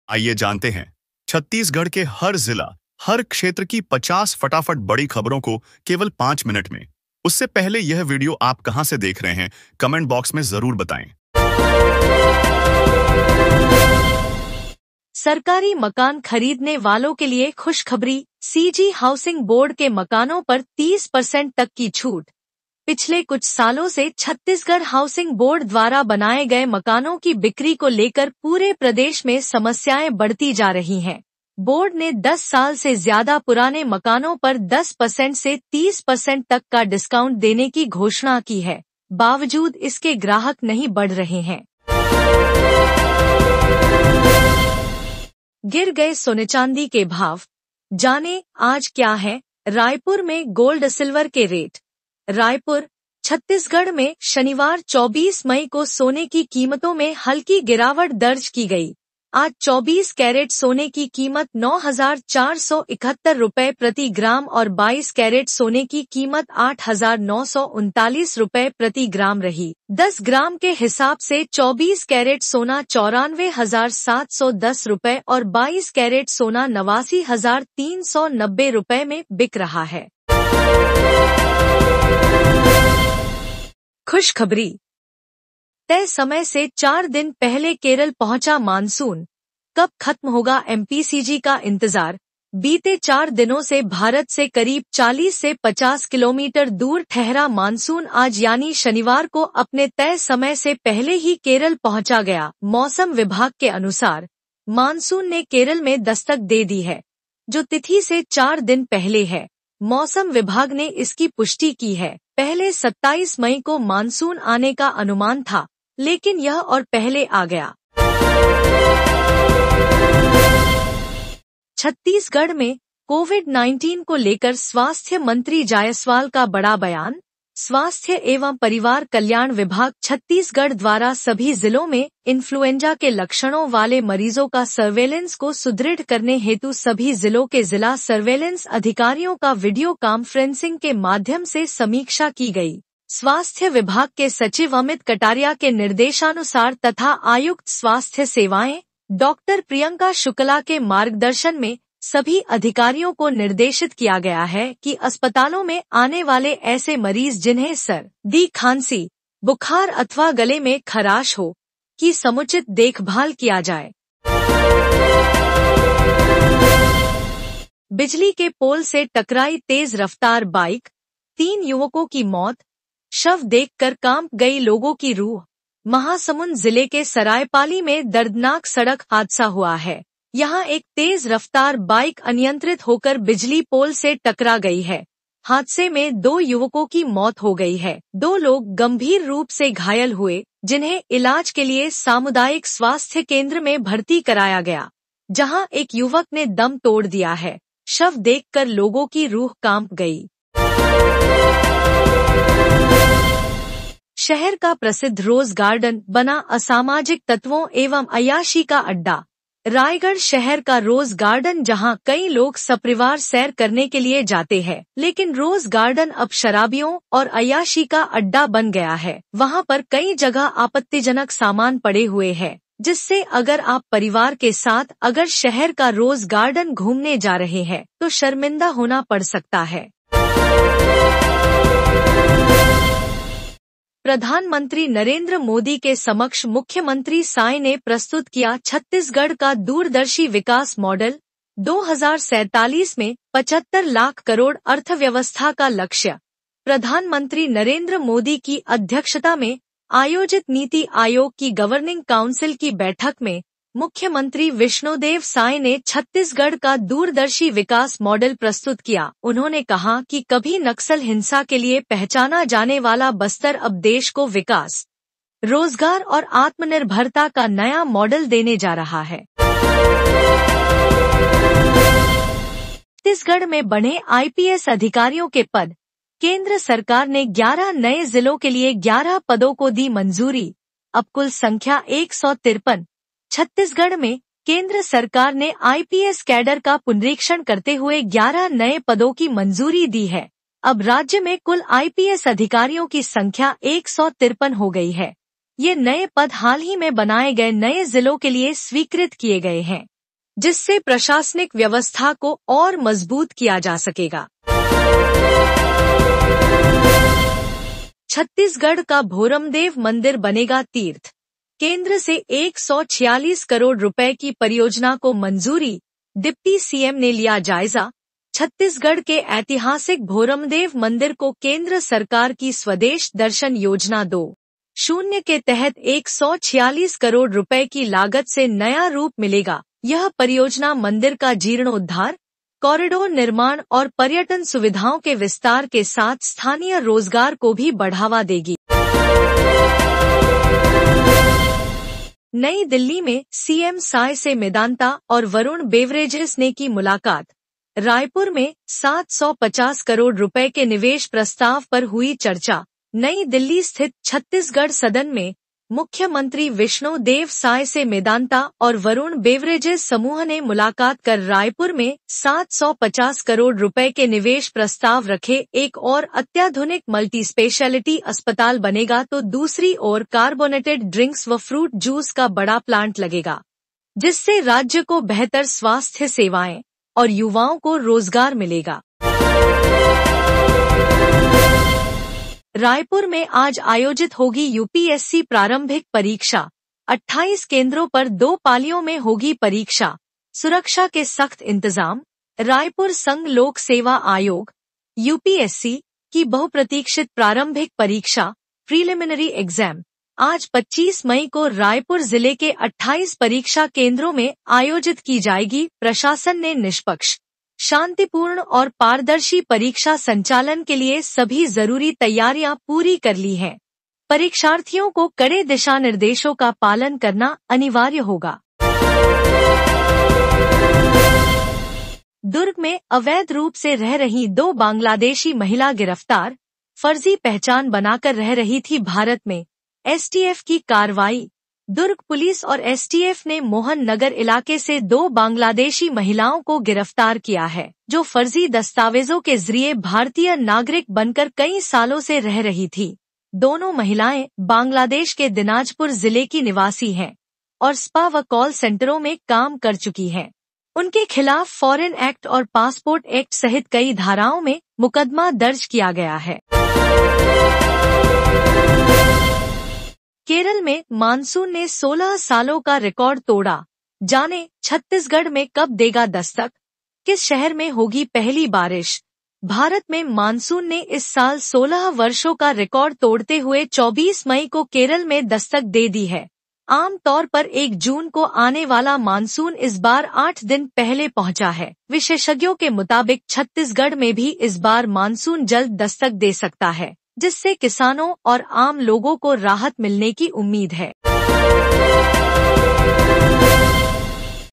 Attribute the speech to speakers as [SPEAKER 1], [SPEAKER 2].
[SPEAKER 1] आइए जानते हैं छत्तीसगढ़ के हर जिला, हर क्षेत्र की 50 फटाफट बड़ी खबरों को केवल 5 मिनट में। उससे पहले यह वीडियो आप कहां से देख रहे हैं, कमेंट बॉक्स में जरूर बताएं।
[SPEAKER 2] सरकारी मकान खरीदने वालों के लिए खुशखबरी, सीजी हाउसिंग बोर्ड के मकानों पर 30% तक की छूट। पिछले कुछ सालों से छत्तीसगढ़ हाउसिंग बोर्ड द्वारा बनाए गए मकानों की बिक्री को लेकर पूरे प्रदेश में समस्याएं बढ़ती जा रही हैं। बोर्ड ने 10 साल से ज्यादा पुराने मकानों पर 10% से 30% तक का डिस्काउंट देने की घोषणा की है। बावजूद इसके ग्राहक नहीं बढ़ रहे हैं। गिर गए सोने चांदी के भाव, जाने आज क्या है रायपुर में गोल्ड सिल्वर के रेट। रायपुर, छत्तीसगढ़ में शनिवार 24 मई को सोने की कीमतों में हल्की गिरावट दर्ज की गई। आज 24 कैरेट सोने की कीमत 9,471 रुपए प्रति ग्राम और 22 कैरेट सोने की कीमत 8,939 रुपए प्रति ग्राम रही। 10 ग्राम के हिसाब से 24 कैरेट सोना 94,710 रुपए और 22 कैरेट सोना 89,390 रुपए में बिक रहा है। खुशखबरी, तय समय से 4 दिन पहले केरल पहुंचा मानसून। कब खत्म होगा एमपीसीजी का इंतजार। बीते 4 दिनों से भारत से करीब 40 से 50 किलोमीटर दूर ठहरा मानसून आज यानी शनिवार को अपने तय समय से पहले ही केरल पहुंचा गया। मौसम विभाग के अनुसार मानसून ने केरल में दस्तक दे दी है, जो तिथि से 4 दिन पहले है। मौसम विभाग ने इसकी पुष्टि की है। पहले 27 मई को मानसून आने का अनुमान था, लेकिन यह और पहले आ गया। छत्तीसगढ़ में कोविड-19 को लेकर स्वास्थ्य मंत्री जायसवाल का बड़ा बयान। स्वास्थ्य एवं परिवार कल्याण विभाग छत्तीसगढ़ द्वारा सभी जिलों में इन्फ्लुएंजा के लक्षणों वाले मरीजों का सर्वेलेंस को सुदृढ़ करने हेतु सभी जिलों के जिला सर्वेलेंस अधिकारियों का वीडियो कॉन्फ्रेंसिंग के माध्यम से समीक्षा की गई। स्वास्थ्य विभाग के सचिव अमित कटारिया के निर्देशानुसार तथा आयुक्त स्वास्थ्य सेवाएं डॉक्टर प्रियंका शुक्ला के मार्गदर्शन में सभी अधिकारियों को निर्देशित किया गया है कि अस्पतालों में आने वाले ऐसे मरीज जिन्हें सर्दी, खांसी, बुखार अथवा गले में खराश हो, की समुचित देखभाल किया जाए। बिजली के पोल से टकराई तेज रफ्तार बाइक, 3 युवकों की मौत, शव देखकर कांप गई लोगों की रूह। महासमुंद जिले के सरायपाली में दर्दनाक सड़क हादसा हुआ है। यहाँ एक तेज रफ्तार बाइक अनियंत्रित होकर बिजली पोल से टकरा गई है। हादसे में 2 युवकों की मौत हो गई है। 2 लोग गंभीर रूप से घायल हुए, जिन्हें इलाज के लिए सामुदायिक स्वास्थ्य केंद्र में भर्ती कराया गया, जहां एक युवक ने दम तोड़ दिया है। शव देखकर लोगों की रूह कांप गई। शहर का प्रसिद्ध रोज गार्डन बना असामाजिक तत्वों एवं अय्याशी का अड्डा। रायगढ़ शहर का रोज गार्डन जहां कई लोग सपरिवार सैर करने के लिए जाते हैं, लेकिन रोज गार्डन अब शराबियों और अय्याशी का अड्डा बन गया है। वहां पर कई जगह आपत्तिजनक सामान पड़े हुए हैं, जिससे अगर आप परिवार के साथ अगर शहर का रोज गार्डन घूमने जा रहे हैं तो शर्मिंदा होना पड़ सकता है। प्रधानमंत्री नरेंद्र मोदी के समक्ष मुख्यमंत्री साय ने प्रस्तुत किया छत्तीसगढ़ का दूरदर्शी विकास मॉडल। 2047 में 75 लाख करोड़ अर्थव्यवस्था का लक्ष्य। प्रधानमंत्री नरेंद्र मोदी की अध्यक्षता में आयोजित नीति आयोग की गवर्निंग काउंसिल की बैठक में मुख्यमंत्री विष्णुदेव साय ने छत्तीसगढ़ का दूरदर्शी विकास मॉडल प्रस्तुत किया। उन्होंने कहा कि कभी नक्सल हिंसा के लिए पहचाना जाने वाला बस्तर अब देश को विकास, रोजगार और आत्मनिर्भरता का नया मॉडल देने जा रहा है। छत्तीसगढ़ में बढ़े आईपीएस अधिकारियों के पद। केंद्र सरकार ने 11 नए जिलों के लिए 11 पदों को दी मंजूरी। अब कुल संख्या 153। छत्तीसगढ़ में केंद्र सरकार ने आईपीएस कैडर का पुनरीक्षण करते हुए 11 नए पदों की मंजूरी दी है। अब राज्य में कुल आईपीएस अधिकारियों की संख्या 153 हो गई है। ये नए पद हाल ही में बनाए गए नए जिलों के लिए स्वीकृत किए गए हैं। जिससे प्रशासनिक व्यवस्था को और मजबूत किया जा सकेगा। छत्तीसगढ़ का भोरमदेव मंदिर बनेगा तीर्थ। केंद्र से 146 करोड़ रुपए की परियोजना को मंजूरी, डिप्टी सीएम ने लिया जायजा। छत्तीसगढ़ के ऐतिहासिक भोरमदेव मंदिर को केंद्र सरकार की स्वदेश दर्शन योजना 2.0 के तहत 146 करोड़ रुपए की लागत से नया रूप मिलेगा। यह परियोजना मंदिर का जीर्णोद्धार, कॉरिडोर निर्माण और पर्यटन सुविधाओं के विस्तार के साथ स्थानीय रोजगार को भी बढ़ावा देगी। नई दिल्ली में सीएम साय से मेदांता और वरुण बेवरेजेस ने की मुलाकात। रायपुर में 750 करोड़ रुपए के निवेश प्रस्ताव पर हुई चर्चा। नई दिल्ली स्थित छत्तीसगढ़ सदन में मुख्यमंत्री विष्णुदेव साय से मेदांता और वरुण बेवरेजेस समूह ने मुलाकात कर रायपुर में 750 करोड़ रुपए के निवेश प्रस्ताव रखे। एक और अत्याधुनिक मल्टी स्पेशलिटी अस्पताल बनेगा तो दूसरी ओर कार्बोनेटेड ड्रिंक्स व फ्रूट जूस का बड़ा प्लांट लगेगा, जिससे राज्य को बेहतर स्वास्थ्य सेवाएं और युवाओं को रोजगार मिलेगा। रायपुर में आज आयोजित होगी यूपीएससी प्रारंभिक परीक्षा। 28 केंद्रों पर 2 पालियों में होगी परीक्षा। सुरक्षा के सख्त इंतजाम। रायपुर संघ लोक सेवा आयोग यूपीएससी की बहुप्रतीक्षित प्रारंभिक परीक्षा प्रीलिमिनरी एग्जाम आज 25 मई को रायपुर जिले के 28 परीक्षा केंद्रों में आयोजित की जाएगी। प्रशासन ने निष्पक्ष, शांतिपूर्ण और पारदर्शी परीक्षा संचालन के लिए सभी जरूरी तैयारियां पूरी कर ली हैं। परीक्षार्थियों को कड़े दिशा निर्देशों का पालन करना अनिवार्य होगा। दुर्ग में अवैध रूप से रह रही 2 बांग्लादेशी महिला गिरफ्तार। फर्जी पहचान बनाकर रह रही थी भारत में, एसटीएफ की कार्रवाई। दुर्ग पुलिस और एसटीएफ ने मोहन नगर इलाके से 2 बांग्लादेशी महिलाओं को गिरफ्तार किया है, जो फर्जी दस्तावेजों के जरिए भारतीय नागरिक बनकर कई सालों से रह रही थी। दोनों महिलाएं बांग्लादेश के दिनाजपुर जिले की निवासी हैं और स्पा व कॉल सेंटरों में काम कर चुकी हैं। उनके खिलाफ फॉरेन एक्ट और पासपोर्ट एक्ट सहित कई धाराओं में मुकदमा दर्ज किया गया है। केरल में मानसून ने 16 सालों का रिकॉर्ड तोड़ा। जाने छत्तीसगढ़ में कब देगा दस्तक, किस शहर में होगी पहली बारिश। भारत में मानसून ने इस साल 16 वर्षों का रिकॉर्ड तोड़ते हुए 24 मई को केरल में दस्तक दे दी है। आमतौर पर 1 जून को आने वाला मानसून इस बार 8 दिन पहले पहुंचा है। विशेषज्ञों के मुताबिक छत्तीसगढ़ में भी इस बार मानसून जल्द दस्तक दे सकता है, जिससे किसानों और आम लोगों को राहत मिलने की उम्मीद है।